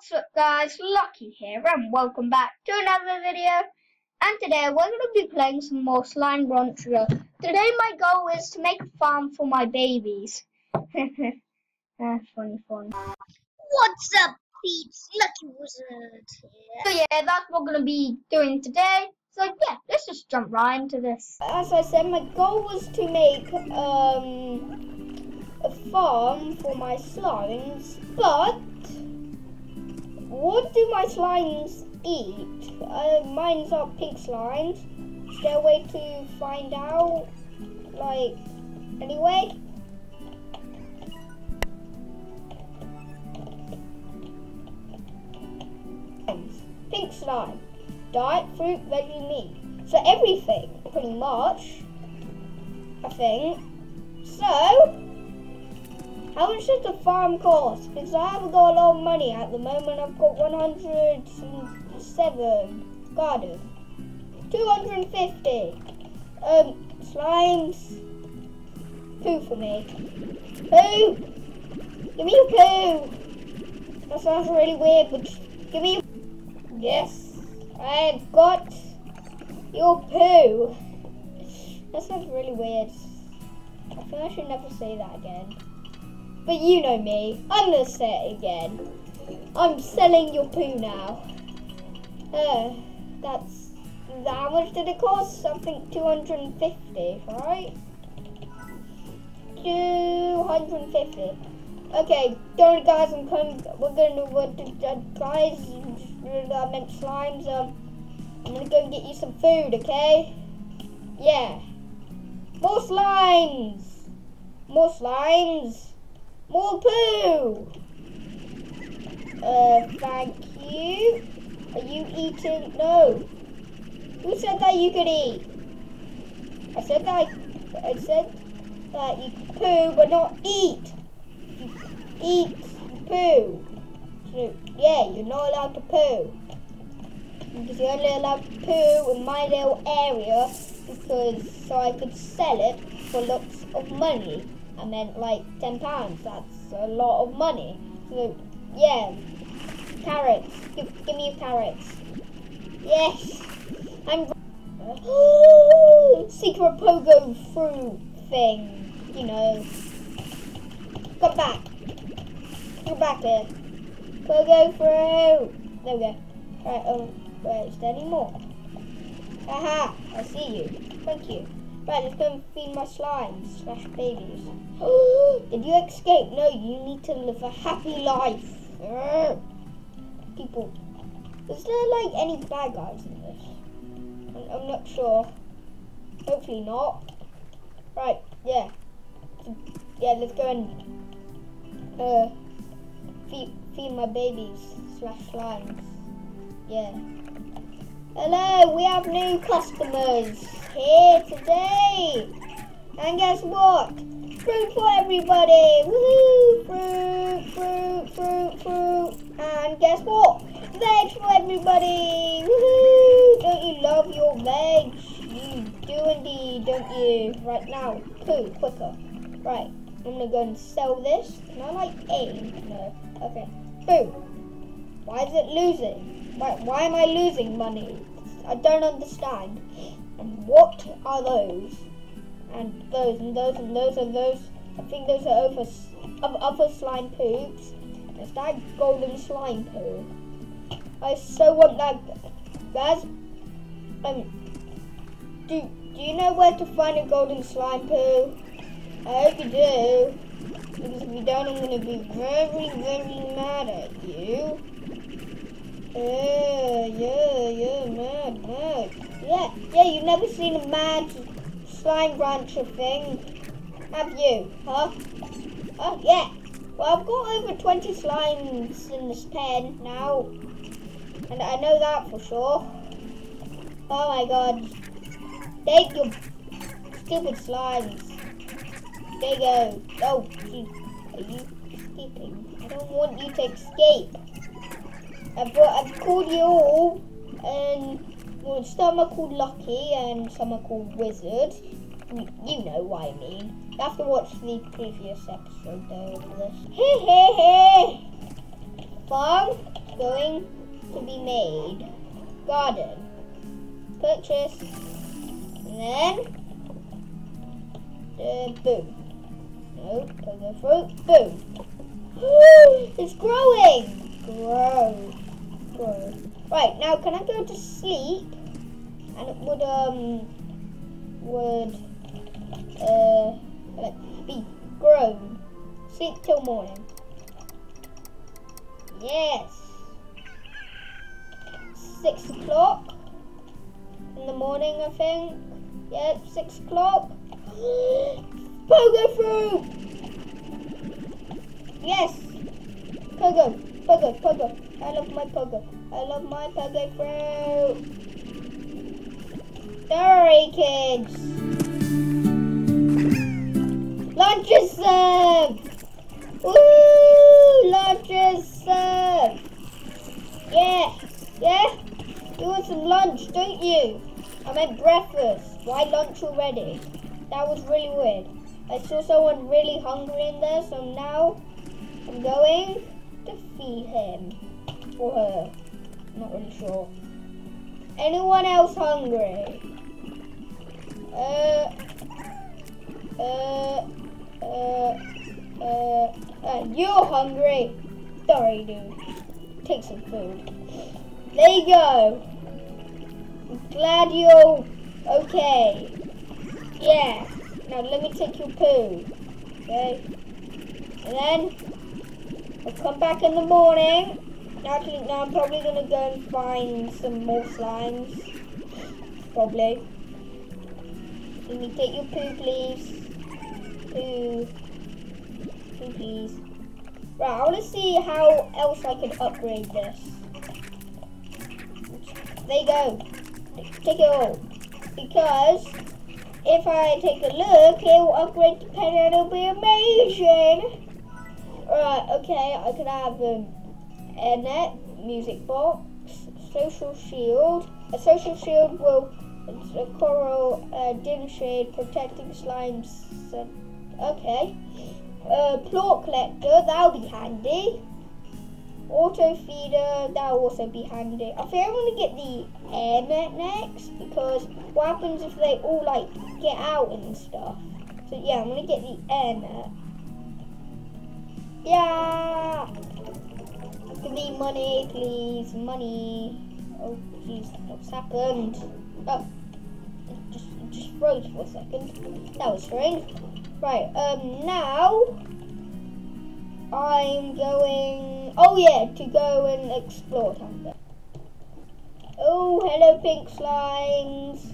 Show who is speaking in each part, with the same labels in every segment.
Speaker 1: What's up guys, Lucky here and welcome back to another video. And today we're going to be playing some more Slime Rancher. Today my goal is to make a farm for my babies. Funny fun.
Speaker 2: What's up, peeps? Lucky Wizard here.
Speaker 1: So yeah, that's what we're going to be doing today. So yeah, let's just jump right into this.
Speaker 2: As I said, my goal was to make a farm for my slimes, but what do my slimes eat? Mine's are pink slimes. Is there a way to find out? Anyway? Pink slime. Diet, fruit, veggie, meat. So everything, pretty much. I think. So, how much does the farm cost? Because I haven't got a lot of money at the moment. I've got 107 garden. 250. Slimes. Poo for me. Poo! Give me your poo! That sounds really weird, but just give me your... Yes, I've got your poo. That sounds really weird. I think I should never say that again. But you know me, I'm gonna say it again. I'm selling your poo now. How much did it cost? I think 250, right? 250. Okay, don't guys, I'm coming. We're gonna guys. I meant slimes. I'm gonna go and get you some food, okay? Yeah. More slimes. More slimes. More poo! Thank you. Are you eating? No. Who said that you could eat? I said that you poo but not eat. You eat poo. So, yeah, you're not allowed to poo. Because you're only allowed to poo in my little area so I could sell it for lots of money. I meant like £10. That's a lot of money. So yeah, carrots. Give me your carrots. Yes, I'm. Secret pogo fruit thing. You know. Come back. Come back here. Pogo fruit. There we go. Right. Wait. Is there any more? Haha. I see you. Thank you. Right, let's go and feed my slimes / babies. Did you escape? No, you need to live a happy life. People, is there like any bad guys in this? I'm not sure. Hopefully not. Right, yeah. Let's go and feed my babies / slimes. Yeah. Hello, we have new customers here today. And guess what? Fruit for everybody. Woohoo! Fruit. And guess what? Veg for everybody. Woohoo! Don't you love your veg? You do indeed, don't you? Right now, poo, quicker. Right, I'm gonna go and sell this. Can I aim? No. Okay. Poo. Why is it losing? Why am I losing money? I don't understand. And what are those? And those and those and those and those. I think those are other slime poops. Is that golden slime poo? I so want that, guys. Do you know where to find a golden slime poo? I hope you do. Because if you don't, I'm gonna be very, very mad at you. Yeah, mad. Yeah, you've never seen a mad slime rancher thing, have you? Huh? Oh, yeah. Well, I've got over 20 slimes in this pen now, and I know that for sure. Oh my god. Take your stupid slimes. There you go. Oh, geez. Are you escaping? I don't want you to escape. I've called you all, and well, some are called Lucky and some are called Wizard. You know what I mean. You have to watch the previous episode though for this. Fun? going to be made. Garden. Purchase. And then boom. No, pogo fruit. Boom. It's growing. Grow. Right, now can I go to sleep? And it would be grown. Sleep till morning. Yes. 6 o'clock in the morning, I think. Yeah, 6 o'clock. Pogo fruit. Yes. Pogo. I love my pogo. I love my pogo fruit. Sorry, kids. Lunch is served. Woo! Lunch is served. Yeah. You want some lunch, don't you? I meant breakfast. Why lunch already? That was really weird. I saw someone really hungry in there, so now I'm going to feed him or her. I'm not really sure. Anyone else hungry? You're hungry. Sorry, dude. Take some food. There you go. I'm glad you're okay. Yeah. Now let me take your poo. Okay. And then I'll come back in the morning. Actually, now I'm probably gonna go and find some more slimes. Probably. Let me take your poo, please. Poo, please. Right, I want to see how else I can upgrade this. There you go. Take it all. Because if I take a look, it will upgrade to pet and it'll be amazing. Right, okay, I can have airnet, music box, social shield. A social shield will a coral dim shade protecting slimes. Okay. Plort collector, that'll be handy. Auto feeder, that'll also be handy. I think I'm gonna get the airnet next because what happens if they all like get out and stuff? So yeah, I'm gonna get the airnet. Yeah. Give me money, please. Money. Oh jeez, what's happened? Oh, it just froze for a second. That was strange. Right, now I'm going, to go and explore something. Oh, hello pink slimes.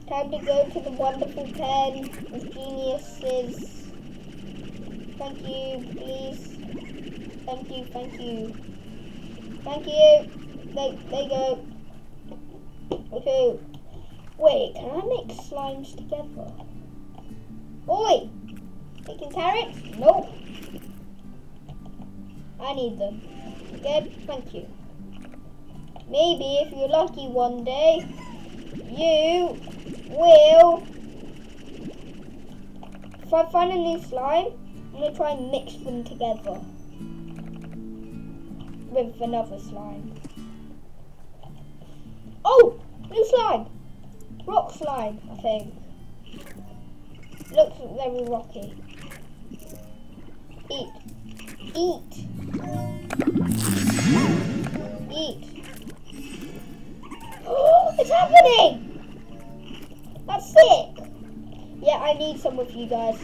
Speaker 2: Time to go to the wonderful pen of geniuses. Thank you, please. Thank you. There you go. Okay. Wait, can I make slimes together? Oi! Taking carrots? Nope. I need them. Good, thank you. Maybe if you're lucky one day, you will. If I find a new slime, I'm going to try and mix them together with another slime. Oh! New slime! Rock slime, I think. Looks very rocky. Eat. Oh, it's happening! That's sick! Yeah, I need some of you guys.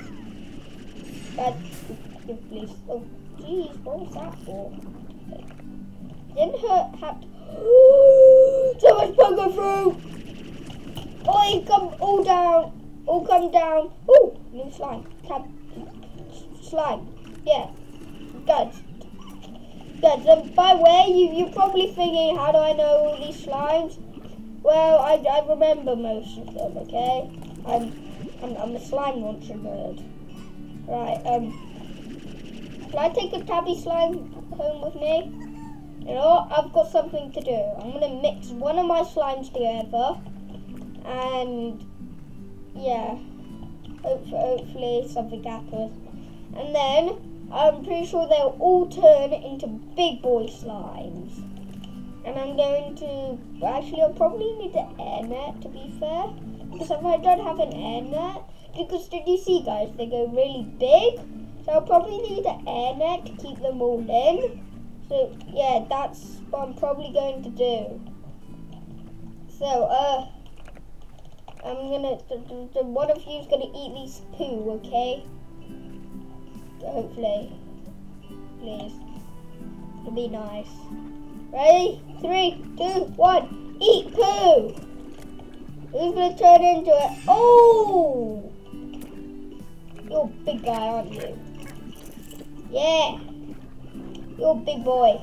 Speaker 2: Please. Oh, jeez, what was that for? Didn't hurt. So much pogo fruit! Oi, come all down. All come down. Oh, new slime. Slime. Yeah. Good. By the way, you're probably thinking, how do I know all these slimes? Well, I remember most of them, okay? I'm a slime launcher nerd. Right, can I take a tabby slime home with me? You know, I've got something to do. I'm gonna mix one of my slimes together and yeah, hopefully something happens. And then I'm pretty sure they'll all turn into big boy slimes. And I'm going to, actually I'll probably need the air net to be fair. Because if I don't have an air net, because did you see guys, they go really big. So I'll probably need the air net to keep them all in. So yeah, that's what I'm probably going to do. So, I'm gonna, one of you's gonna eat these poo, okay? Hopefully. Please. It'll be nice. Ready? 3, 2, 1. Eat poo! Who's gonna turn into it? Oh! You're a big guy, aren't you? Yeah! You're a big boy.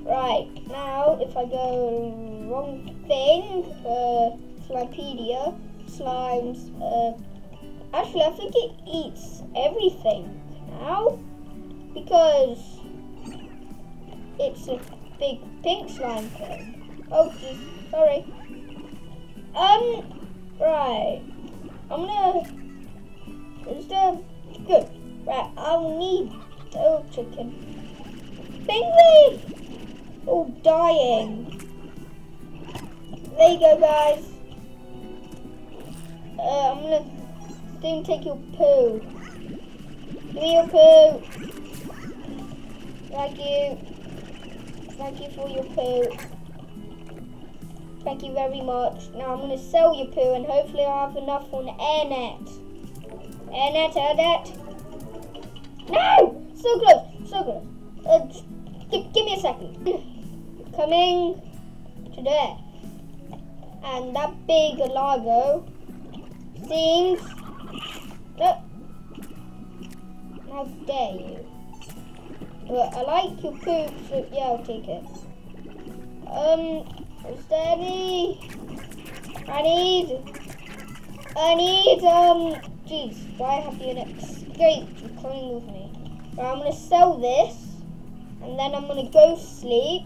Speaker 2: Right, now if I go wrong thing, Slimepedia, slimes, actually I think it eats everything now, because it's a big pink slime thing. Oh geez, sorry. Right, I'm gonna, good, right, I'll need, oh chicken, Bingley! Oh, dying. There you go, guys. I'm gonna soon take your poo. Give me your poo. Thank you. Thank you for your poo. Thank you very much. Now I'm gonna sell your poo and hopefully I'll have enough for an air net. Air net, air net. No! So close, so close. Give me a second. Coming to there. And that big Largo seems... No. How dare you. Well, I like your poop, so yeah, I'll take it. Is there any... I need, jeez, why have you escaped? You're coming with me. Right, I'm gonna sell this. And then I'm gonna go sleep.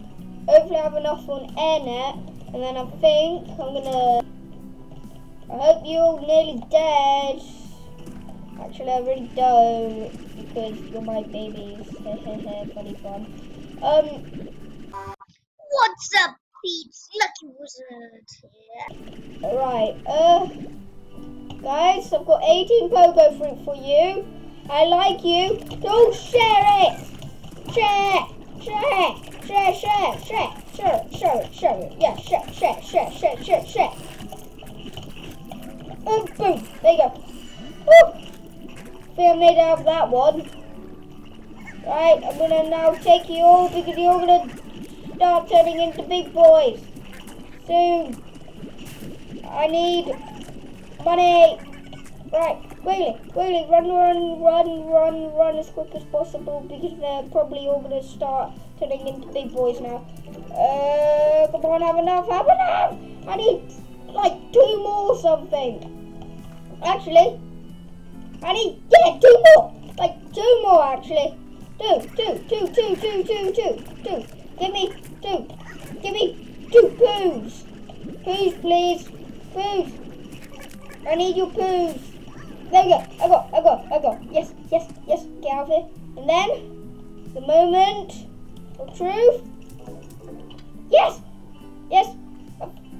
Speaker 2: Hopefully I have enough for an air net. And then I think I'm gonna... I hope you're all nearly dead. Actually, I really don't. Because you're my babies. Funny fun.
Speaker 1: What's up, Pete's Lucky Wizard here?
Speaker 2: Right, guys, I've got 18 pogo fruit for you. I like you. Don't share it! Share it! Share it! Share it! Yeah, share. Oh, boom. There you go. Woo! I think I made out of that one. Right, I'm gonna now take you all because you're gonna start turning into big boys soon. I need money. Right, quickly, run as quick as possible because they're probably all gonna start turning into big boys now. Come on, have enough. I need like 2 more something. Actually, I need, 2 more. Like 2 more actually. Two. Give me 2. Give me 2 poos. Poos, please. Poos. I need your poos. There we go. I got. Yes. Get out of here. And then, the moment of truth. Yes. I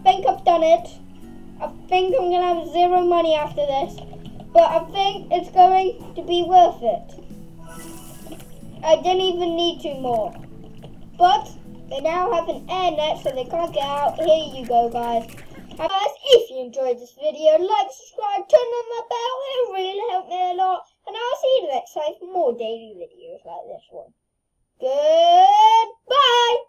Speaker 2: think I've done it. I think I'm going to have 0 money after this. But I think it's going to be worth it. I didn't even need 2 more. But they now have an air net so they can't get out. Here you go, guys. Guys, if you enjoyed this video, like, subscribe, turn on the bell. It will really help me a lot. And I'll see you next time for more daily videos like this one. Goodbye.